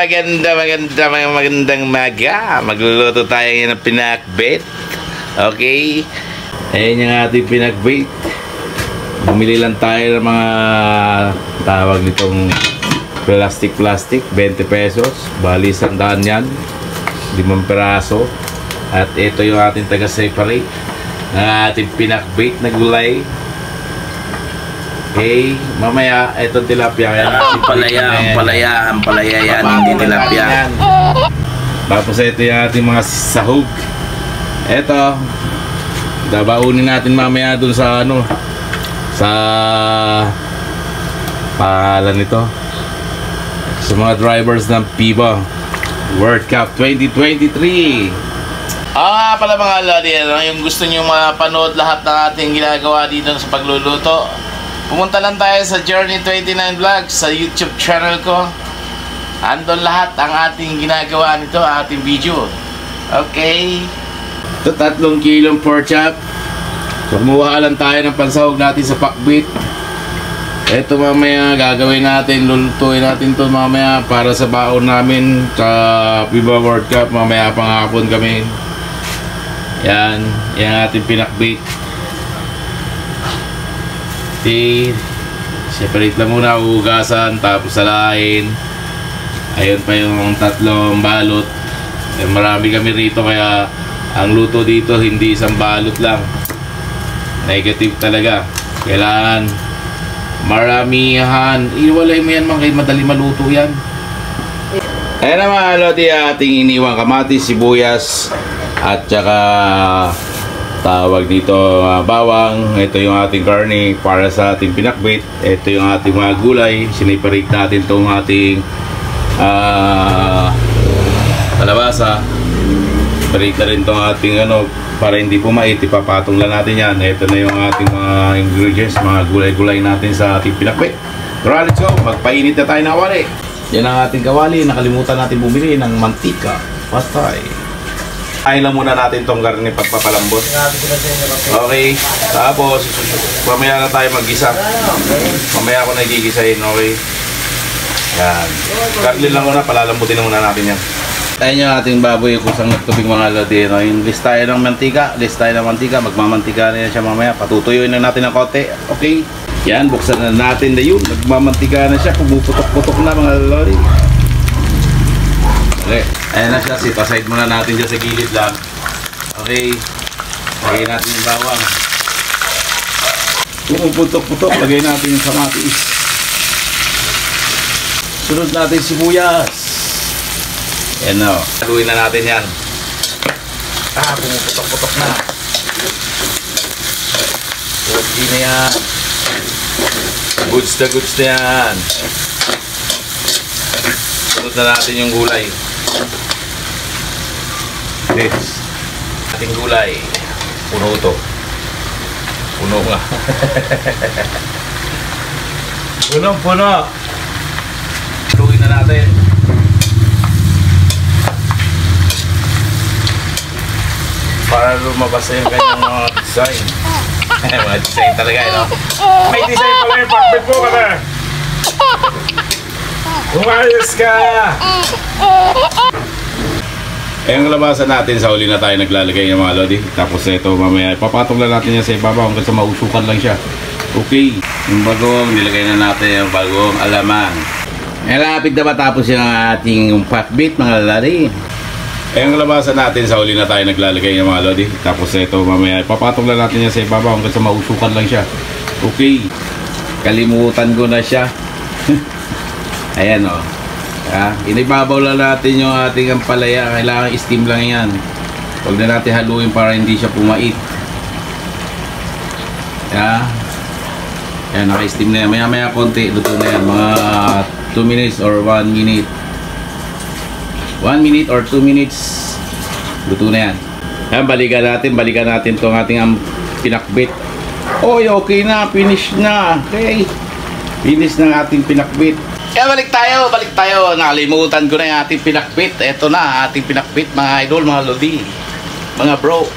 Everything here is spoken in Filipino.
magandang maga. Magluluto tayo ng pinakbet. Okay? Ayan yung ating pinakbet. Bumili lang tayo ng mga tawag nitong plastic 20 pesos. Bali 100 yan, 5 peraso. At ito yung ating taga-separate ng ating pinakbet na gulay. Okay, mamaya itong tilapia yan. Ang palaya yan, hindi tilapia. Tapos ito yung ating mga sahog. Ito, dabaunin natin mamaya dun sa ano, sa pangalan nito, sa mga drivers ng FIBA World Cup 2023. Pala mga lodi, yung gusto nyo mapanood lahat ng ating ginagawa dito sa pagluluto, pumunta lang tayo sa Journey 29 Vlogs sa YouTube channel ko. Andon lahat ang ating ginagawa nito, ating video. Okay, ito 3 kilong pork chop. Kumuha lang tayo ng pansahog natin sa pakbit. Ito mamaya gagawin natin, lulutuin natin to mamaya para sa baon namin sa FIBA World Cup. Mamaya panghapon kami. Yan, yan ating pinakbit. Okay, separate lang muna, hugasan, tapos salain. Ayun pa yung 3 balot. Marami kami rito, kaya ang luto dito hindi isang balot lang. Negative talaga. Kailangan maramihan. Iwalay mo yan, mga madali maluto yan. Ayan na mga lodi, ating iniwang kamatis, sibuyas, at saka tawag dito bawang. Ito yung ating karne para sa ating pinakbit. Ito yung ating mga gulay. Siniparate natin itong ating kalabasa. Parate na rin itong ating ano, para hindi pumait, ipapatong lang natin yan. Ito na yung ating mga ingredients, mga gulay-gulay natin sa ating pinakbit. Pero let's go, magpainit na tayo ng kawali. Yan ang ating kawali. Nakalimutan natin bumili ng mantika. Patay. Ay lang muna natin itong garni pagpapalambot. Okay, tapos mamaya na tayo mag-gisa. Mamaya ako nagigisahin, okay? Yan, garli lang muna, palalambutin na muna natin yan. Ayan yung ating baboy, kusang nagtubig mga lodi. List tayo ng mantika, magmamantika na yan siya mamaya. Patutuyuin na natin ng kote, okay? Yan, buksan na natin na yun. Magmamantika na siya, pumuputok-putok na mga lodi. Okay, ayan na siya, sipaside muna natin dyan sa gilid lang. Okay, lagay natin yung bawang. Pumuputok-putok, lagay natin yung kamatis. Sunod natin sibuyas. Ayan na, haluin na natin yan. Pumuputok-putok na. Okay na yan. Goods na yan. Sunod na natin yung gulay. This ating gulay, puno to, puno nga. Puno luin na natin para lumabas yung kanyang mga design. Mga design talaga, no? May design pala yung pakbit mo ka. Umayos ka. Yung labasan natin, sa huli na tayo naglalagay ng mga lodi. Tapos ito mamaya ipapatong lang natin yan sa ibabaw hanggang sa mausukan lang siya. Okay, yung bagong nilagay na natin yung bagong alamang. Lapit na matapos yung ating pakbit mga lodi. Yung labasan natin, sa huli na tayo naglalagay ng mga lodi. Tapos ito mamaya ipapatong lang natin yan sa ibabaw hanggang sa mausukan lang siya. Okay, kalimutan ko na siya. Ayan o. Inibabaw lang natin yung ating ampalaya. Kailangan steam lang yan. Huwag na natin haluin para hindi siya pumait. Ayan, naka-steam na yan. Maya konti, luto na yan. Mga 2 minutes or 1 minute. 1 minute or 2 minutes, luto na yan. Ayan, balikan natin itong ating pinakbit. Okay na, finish na. Okay, finish ng ating pinakbit. Kaya balik tayo. Nakalimutan ko na yung ating pinakbit. Ito na, ating pinakbit mga idol, mga lodi, mga bro.